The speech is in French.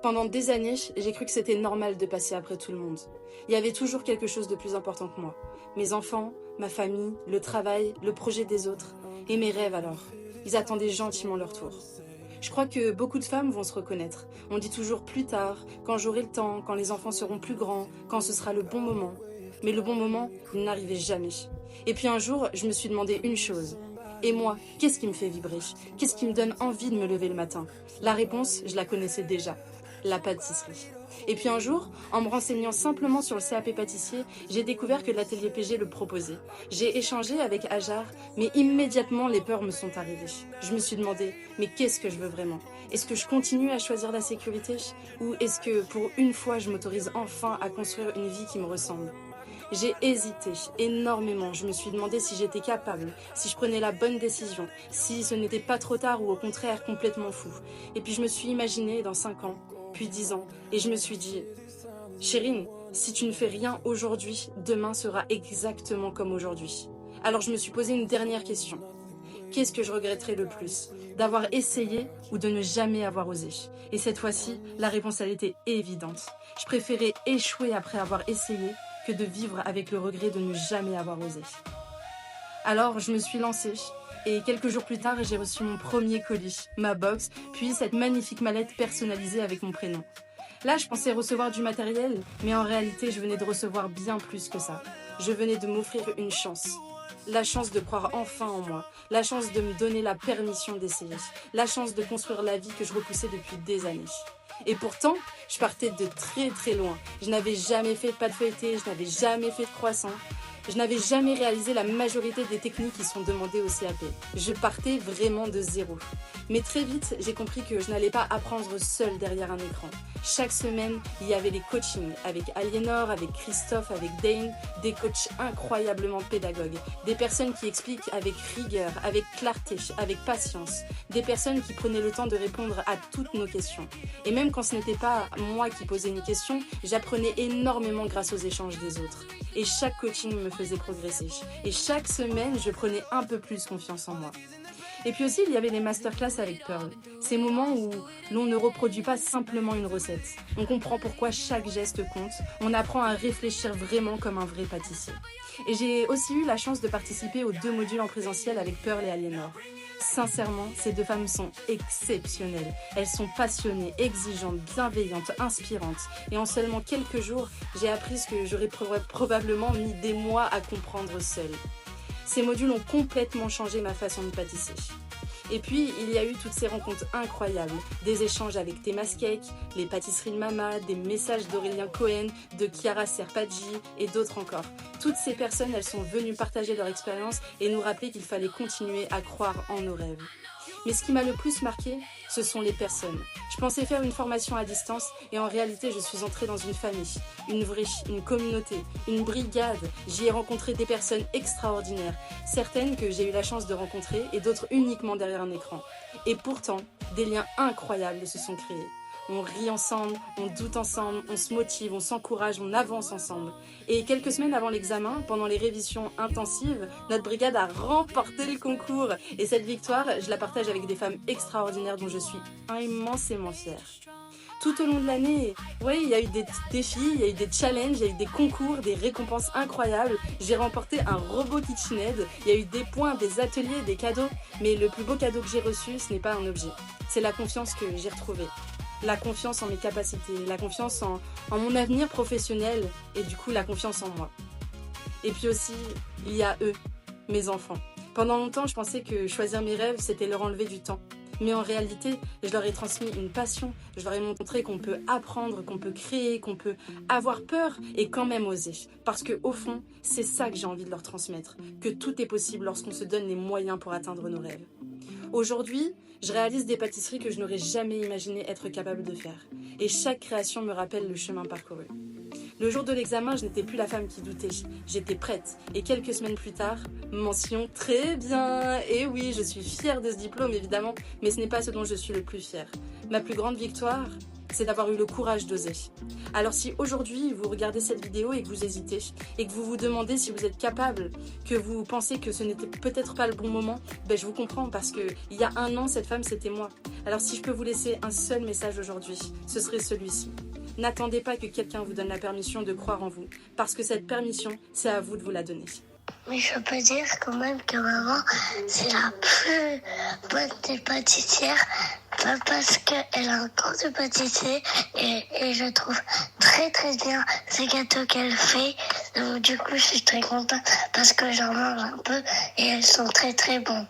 Pendant des années, j'ai cru que c'était normal de passer après tout le monde. Il y avait toujours quelque chose de plus important que moi. Mes enfants, ma famille, le travail, le projet des autres. Et mes rêves alors. Ils attendaient gentiment leur tour. Je crois que beaucoup de femmes vont se reconnaître. On dit toujours plus tard, quand j'aurai le temps, quand les enfants seront plus grands, quand ce sera le bon moment. Mais le bon moment, il n'arrivait jamais. Et puis un jour, je me suis demandé une chose. Et moi, qu'est-ce qui me fait vibrer? Qu'est-ce qui me donne envie de me lever le matin? La réponse, je la connaissais déjà. La pâtisserie. Et puis un jour, en me renseignant simplement sur le CAP pâtissier, j'ai découvert que l'atelier PG le proposait. J'ai échangé avec Hajar, mais immédiatement les peurs me sont arrivées. Je me suis demandé, mais qu'est-ce que je veux vraiment? Est-ce que je continue à choisir la sécurité? Ou est-ce que pour une fois, je m'autorise enfin à construire une vie qui me ressemble? J'ai hésité énormément, je me suis demandé si j'étais capable, si je prenais la bonne décision, si ce n'était pas trop tard ou au contraire complètement fou. Et puis je me suis imaginée dans 5 ans, puis 10 ans, et je me suis dit, Chérine, si tu ne fais rien aujourd'hui, demain sera exactement comme aujourd'hui. Alors je me suis posé une dernière question. Qu'est-ce que je regretterais le plus? D'avoir essayé ou de ne jamais avoir osé? Et cette fois-ci, la réponse elle était évidente. Je préférais échouer après avoir essayé que de vivre avec le regret de ne jamais avoir osé. Alors je me suis lancée et quelques jours plus tard j'ai reçu mon premier colis, ma box, puis cette magnifique mallette personnalisée avec mon prénom. Là je pensais recevoir du matériel, mais en réalité je venais de recevoir bien plus que ça. Je venais de m'offrir une chance. La chance de croire enfin en moi, la chance de me donner la permission d'essayer, la chance de construire la vie que je repoussais depuis des années. Et pourtant, je partais de très très loin. Je n'avais jamais fait de pâte feuilletée, je n'avais jamais fait de croissant. Je n'avais jamais réalisé la majorité des techniques qui sont demandées au CAP. Je partais vraiment de zéro. Mais très vite, j'ai compris que je n'allais pas apprendre seule derrière un écran. Chaque semaine, il y avait les coachings avec Aliénor, avec Christophe, avec Dane, des coachs incroyablement pédagogues, des personnes qui expliquent avec rigueur, avec clarté, avec patience, des personnes qui prenaient le temps de répondre à toutes nos questions. Et même quand ce n'était pas moi qui posais une question, j'apprenais énormément grâce aux échanges des autres. Et chaque coaching me faisait progresser. Et chaque semaine, je prenais un peu plus confiance en moi. Et puis aussi, il y avait les masterclass avec Pearl. Ces moments où l'on ne reproduit pas simplement une recette. On comprend pourquoi chaque geste compte. On apprend à réfléchir vraiment comme un vrai pâtissier. Et j'ai aussi eu la chance de participer aux 2 modules en présentiel avec Pearl et Aliénor. Sincèrement, ces 2 femmes sont exceptionnelles. Elles sont passionnées, exigeantes, bienveillantes, inspirantes. Et en seulement quelques jours, j'ai appris ce que j'aurais probablement mis des mois à comprendre seule. Ces modules ont complètement changé ma façon de pâtisser. Et puis, il y a eu toutes ces rencontres incroyables, des échanges avec Thémas Cake, les pâtisseries de Mama, des messages d'Aurélien Cohen, de Chiara Serpaggi et d'autres encore. Toutes ces personnes, elles sont venues partager leur expérience et nous rappeler qu'il fallait continuer à croire en nos rêves. Mais ce qui m'a le plus marqué, ce sont les personnes. Je pensais faire une formation à distance et en réalité, je suis entrée dans une famille, une vraie, une communauté, une brigade. J'y ai rencontré des personnes extraordinaires, certaines que j'ai eu la chance de rencontrer et d'autres uniquement derrière un écran. Et pourtant, des liens incroyables se sont créés. On rit ensemble, on doute ensemble, on se motive, on s'encourage, on avance ensemble. Et quelques semaines avant l'examen, pendant les révisions intensives, notre brigade a remporté le concours. Et cette victoire, je la partage avec des femmes extraordinaires dont je suis immensément fière. Tout au long de l'année, oui, il y a eu des défis, il y a eu des challenges, il y a eu des concours, des récompenses incroyables. J'ai remporté un robot KitchenAid, il y a eu des points, des ateliers, des cadeaux. Mais le plus beau cadeau que j'ai reçu, ce n'est pas un objet. C'est la confiance que j'ai retrouvée. La confiance en mes capacités, la confiance en mon avenir professionnel et du coup la confiance en moi. Et puis aussi, il y a eux, mes enfants. Pendant longtemps, je pensais que choisir mes rêves, c'était leur enlever du temps. Mais en réalité, je leur ai transmis une passion. Je leur ai montré qu'on peut apprendre, qu'on peut créer, qu'on peut avoir peur et quand même oser. Parce qu'au fond, c'est ça que j'ai envie de leur transmettre. Que tout est possible lorsqu'on se donne les moyens pour atteindre nos rêves. Aujourd'hui, je réalise des pâtisseries que je n'aurais jamais imaginé être capable de faire. Et chaque création me rappelle le chemin parcouru. Le jour de l'examen, je n'étais plus la femme qui doutait. J'étais prête. Et quelques semaines plus tard, mention très bien. Et oui, je suis fière de ce diplôme, évidemment, mais ce n'est pas ce dont je suis le plus fière. Ma plus grande victoire, c'est d'avoir eu le courage d'oser. Alors si aujourd'hui vous regardez cette vidéo et que vous hésitez, et que vous vous demandez si vous êtes capable, que vous pensez que ce n'était peut-être pas le bon moment, je vous comprends parce que il y a 1 an, cette femme c'était moi. Alors si je peux vous laisser un seul message aujourd'hui, ce serait celui-ci. N'attendez pas que quelqu'un vous donne la permission de croire en vous, parce que cette permission, c'est à vous de vous la donner. Mais je peux dire quand même que maman, c'est la plus bonne des pâtissières parce qu'elle a un cours de pâtisserie et je trouve très très bien ces gâteaux qu'elle fait. Donc du coup, je suis très contente parce que j'en mange un peu et elles sont très très bons.